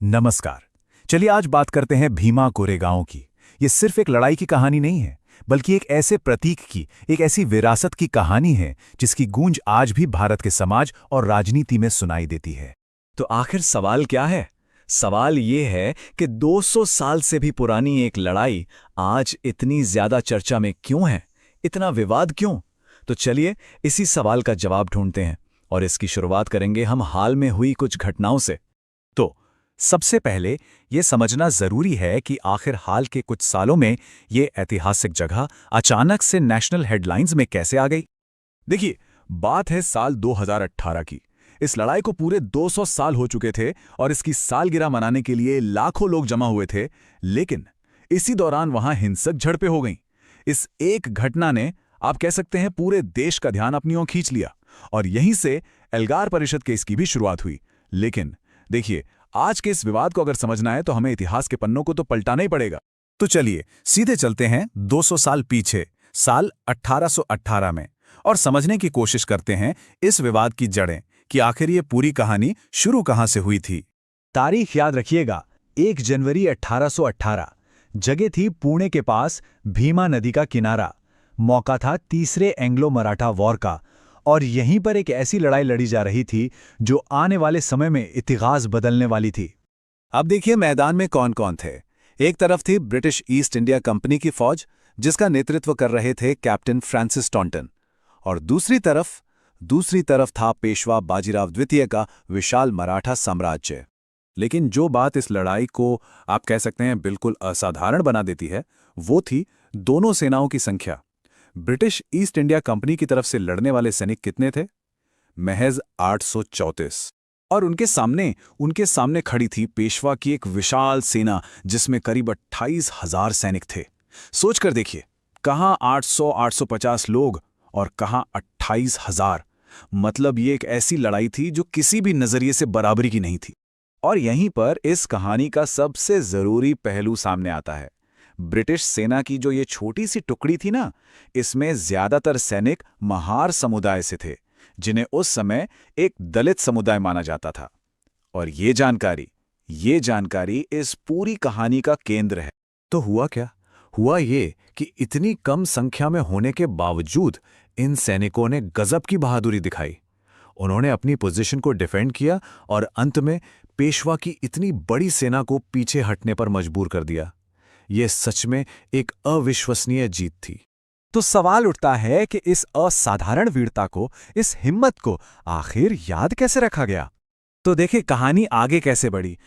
नमस्कार। चलिए आज बात करते हैं भीमा कोरेगांव की। ये सिर्फ एक लड़ाई की कहानी नहीं है, बल्कि एक ऐसे प्रतीक की, एक ऐसी विरासत की कहानी है जिसकी गूंज आज भी भारत के समाज और राजनीति में सुनाई देती है। तो आखिर सवाल क्या है? सवाल ये है कि 200 साल से भी पुरानी एक लड़ाई आज इतनी ज्यादा चर्चा में क्यों है? इतना विवाद क्यों? तो चलिए इसी सवाल का जवाब ढूंढते हैं और इसकी शुरुआत करेंगे हम हाल में हुई कुछ घटनाओं से। तो सबसे पहले ये समझना जरूरी है कि आखिर हाल के कुछ सालों में ये ऐतिहासिक जगह अचानक से नेशनल हेडलाइंस में कैसे आ गई। देखिए, बात है साल 2018 की। इस लड़ाई को पूरे 200 साल हो चुके थे और इसकी सालगिरह मनाने के लिए लाखों लोग जमा हुए थे, लेकिन इसी दौरान वहां हिंसक झड़पें हो गईं। इस एक घटना ने, आप कह सकते हैं, पूरे देश का ध्यान अपनी ओर खींच लिया और यहीं से एल्गार परिषद केस की भी शुरुआत हुई। लेकिन देखिए, आज के इस विवाद को अगर समझना है तो हमें इतिहास के पन्नों को तो पलटाना ही पड़ेगा। तो चलिए सीधे चलते हैं 200 साल पीछे, साल 1818 में, और समझने की कोशिश करते हैं इस विवाद की जड़ें, कि आखिर ये पूरी कहानी शुरू कहां से हुई थी। तारीख याद रखिएगा, 1 जनवरी 1818। जगह थी पुणे के पास भीमा नदी का किनारा। मौका था तीसरे एंग्लो मराठा वॉर का, और यहीं पर एक ऐसी लड़ाई लड़ी जा रही थी जो आने वाले समय में इतिहास बदलने वाली थी। अब देखिए मैदान में कौन कौन थे। एक तरफ थी ब्रिटिश ईस्ट इंडिया कंपनी की फौज, जिसका नेतृत्व कर रहे थे कैप्टन फ्रांसिस टॉन्टन, और दूसरी तरफ था पेशवा बाजीराव द्वितीय का विशाल मराठा साम्राज्य। लेकिन जो बात इस लड़ाई को, आप कह सकते हैं, बिल्कुल असाधारण बना देती है, वो थी दोनों सेनाओं की संख्या। ब्रिटिश ईस्ट इंडिया कंपनी की तरफ से लड़ने वाले सैनिक कितने थे? महज 834। और उनके सामने खड़ी थी पेशवा की एक विशाल सेना, जिसमें करीब 28,000 सैनिक थे। सोचकर देखिए, कहां 800-850 लोग और कहां 28,000। मतलब ये एक ऐसी लड़ाई थी जो किसी भी नजरिए से बराबरी की नहीं थी। और यहीं पर इस कहानी का सबसे जरूरी पहलू सामने आता है। ब्रिटिश सेना की जो ये छोटी सी टुकड़ी थी ना, इसमें ज्यादातर सैनिक महार समुदाय से थे, जिन्हें उस समय एक दलित समुदाय माना जाता था। और ये जानकारी इस पूरी कहानी का केंद्र है। तो हुआ क्या? हुआ ये कि इतनी कम संख्या में होने के बावजूद इन सैनिकों ने गजब की बहादुरी दिखाई। उन्होंने अपनी पोजीशन को डिफेंड किया और अंत में पेशवा की इतनी बड़ी सेना को पीछे हटने पर मजबूर कर दिया। यह सच में एक अविश्वसनीय जीत थी। तो सवाल उठता है कि इस असाधारण वीरता को, इस हिम्मत को आखिर याद कैसे रखा गया? तो देखिए कहानी आगे कैसे बढ़ी।